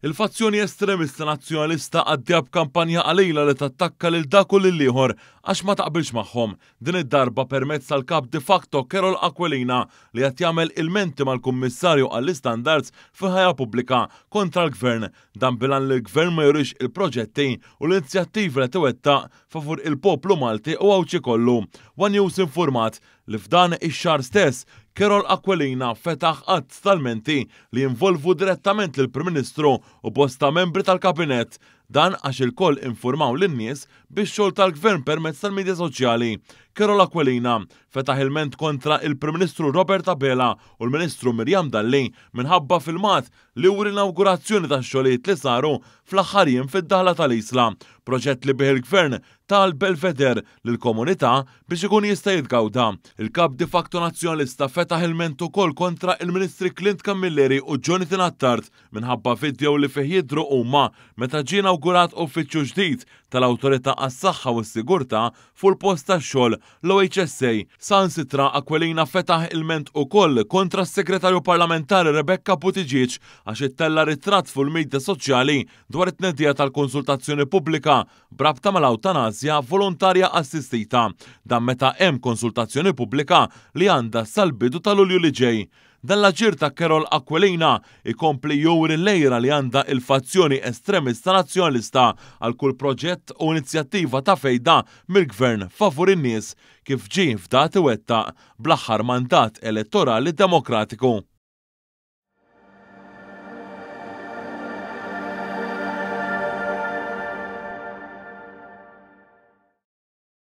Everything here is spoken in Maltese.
Il-fazzjoni estremista nazzjonalista għaddija b'kampanja qalila li tattakka lil dak u lil ieħor għax ma taqbilx magħhom. Din id-darba permezz tal-kap de facto Carol Aquilina li qed jagħmel ilmenti mal-Kummissarju għall-Istandards fil-ħajja pubblika kontra l-Gvern. Dan bilan li l-Gvern ma jurix il-proġetti u l-inizjattivi li twettaq favur il-poplu Malti u għawċi kollu. One News informat li f'dan ix-xahar stess Carol Aquilina fetaħ qatt tal-menti li jinvolvu direttament lill-Prim Ministru u bosta membri tal-Kabinett. Dan għax il-koll informaw lin-nies biex xogħol tal-Gvern permezz tal-medja soċjali. Carol Aquilina fetaħ ilment kontra il-Prim Ministru Robert Abela u l-Ministru Mirjam Dalli minħabba filmat li wri l-inaugurazzjoni tax-xogħlijiet li saru fl-aħħar jiem fid-daħla tal-Isla, proġett li bih il-Gvern tal-Belveder lill-komunità biex ikun jista' jitgawda. Il-kap de facto nazzjonalista fetaħ ilment ukoll kontra il-Ministri Clint Camilleri u Jonathan Attard minħabba video li fih jidhru huma meta ġie inawgurat uffiċċju ġdid tal-Awtorità għas-Saħħa u s-Sigurtà fuq il-post tax-xogħol l-OHSA. Sansitra Aquilina fetaħ ilment ukoll kontra s-Segretarju Parlamentari Rebecca Buttigieg għax ittella ritratt fuq il-medja soċjali dwar it-tnedija tal-konsultazzjoni pubblika brabta mal-awtanasja volontarja assistita. Dan meta hemm konsultazzjoni pubblika li għandha sal-bidu tal-Lulju li ġej. Dan l-aġir ta' Carol Aquilina ikompli juri l-lejra li għandha il-fazzjoni estremista nazzjonalista għal kull proġett u inizjattiva ta' fejda mill-Gvern favur in-nies kif ġie f'dat iwettaq bl-aħħar mandat elettorali demokratiku.